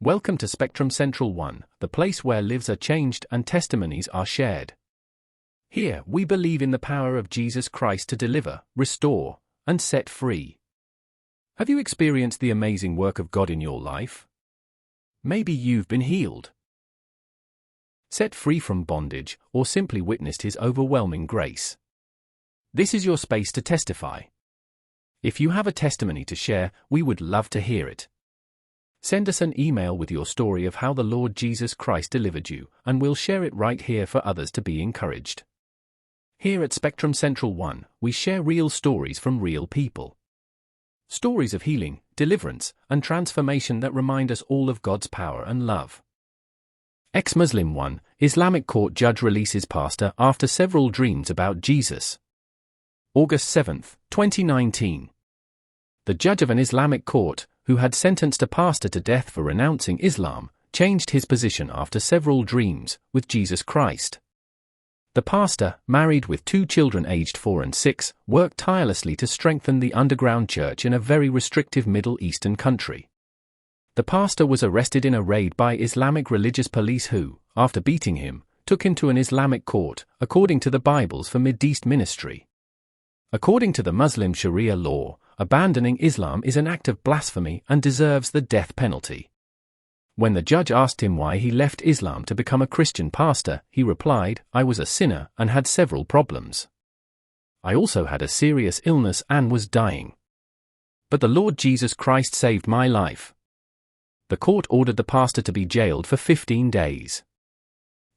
Welcome to Spectrum Central 1, the place where lives are changed and testimonies are shared. Here, we believe in the power of Jesus Christ to deliver, restore, and set free. Have you experienced the amazing work of God in your life? Maybe you've been healed, set free from bondage, or simply witnessed His overwhelming grace. This is your space to testify. If you have a testimony to share, we would love to hear it. Send us an email with your story of how the Lord Jesus Christ delivered you, and we'll share it right here for others to be encouraged. Here at Spectrum Central 1, we share real stories from real people. Stories of healing, deliverance, and transformation that remind us all of God's power and love. Ex-Muslim 1, Islamic court judge releases pastor after several dreams about Jesus. August 7, 2019. The judge of an Islamic court, who had sentenced a pastor to death for renouncing Islam, changed his position after several dreams with Jesus Christ. The pastor, married with 2 children aged 4 and 6, worked tirelessly to strengthen the underground church in a very restrictive Middle Eastern country. The pastor was arrested in a raid by Islamic religious police who, after beating him, took him to an Islamic court, according to the Bibles for Mideast ministry. According to the Muslim Sharia law, abandoning Islam is an act of blasphemy and deserves the death penalty. When the judge asked him why he left Islam to become a Christian pastor, he replied, "I was a sinner and had several problems. I also had a serious illness and was dying. But the Lord Jesus Christ saved my life." The court ordered the pastor to be jailed for 15 days.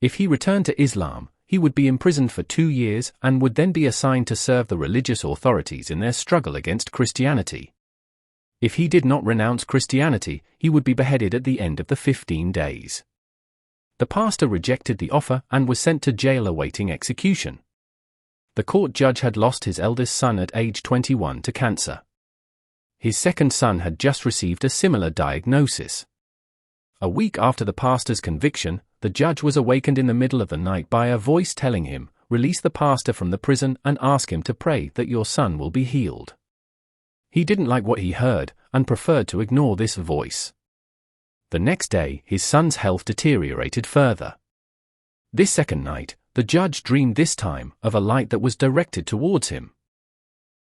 If he returned to Islam, he would be imprisoned for 2 years and would then be assigned to serve the religious authorities in their struggle against Christianity. If he did not renounce Christianity, he would be beheaded at the end of the 15 days. The pastor rejected the offer and was sent to jail awaiting execution. The court judge had lost his eldest son at age 21 to cancer. His second son had just received a similar diagnosis. A week after the pastor's conviction, the judge was awakened in the middle of the night by a voice telling him, "Release the pastor from the prison and ask him to pray that your son will be healed." He didn't like what he heard and preferred to ignore this voice. The next day, his son's health deteriorated further. This second night, the judge dreamed this time of a light that was directed towards him.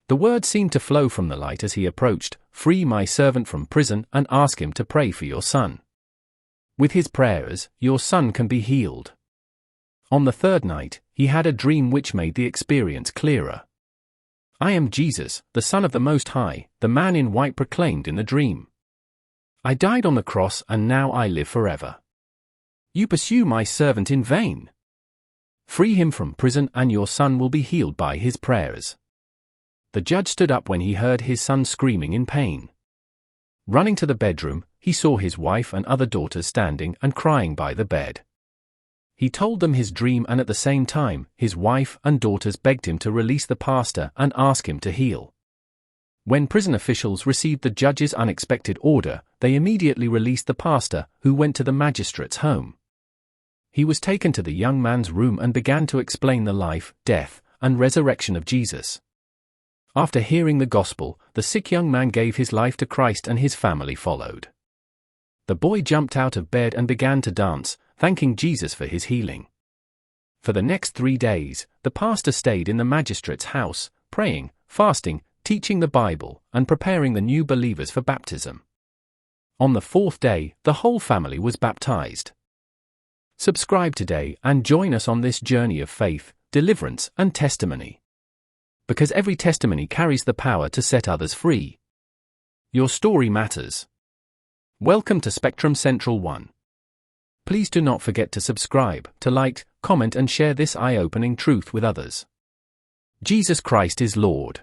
The words seemed to flow from the light as he approached, "Free my servant from prison and ask him to pray for your son. With his prayers, your son can be healed." On the third night, he had a dream which made the experience clearer. "I am Jesus, the Son of the Most High," the man in white proclaimed in the dream. "I died on the cross and now I live forever. You pursue my servant in vain. Free him from prison and your son will be healed by his prayers." The judge stood up when he heard his son screaming in pain. Running to the bedroom, he saw his wife and other daughters standing and crying by the bed. He told them his dream and at the same time, his wife and daughters begged him to release the pastor and ask him to heal. When prison officials received the judge's unexpected order, they immediately released the pastor, who went to the magistrate's home. He was taken to the young man's room and began to explain the life, death, and resurrection of Jesus. After hearing the gospel, the sick young man gave his life to Christ and his family followed. The boy jumped out of bed and began to dance, thanking Jesus for his healing. For the next 3 days, the pastor stayed in the magistrate's house, praying, fasting, teaching the Bible, and preparing the new believers for baptism. On the 4th day, the whole family was baptized. Subscribe today and join us on this journey of faith, deliverance, and testimony. Because every testimony carries the power to set others free. Your story matters. Welcome to Spectrum Central 1. Please do not forget to subscribe, to like, comment and share this eye-opening truth with others. Jesus Christ is Lord.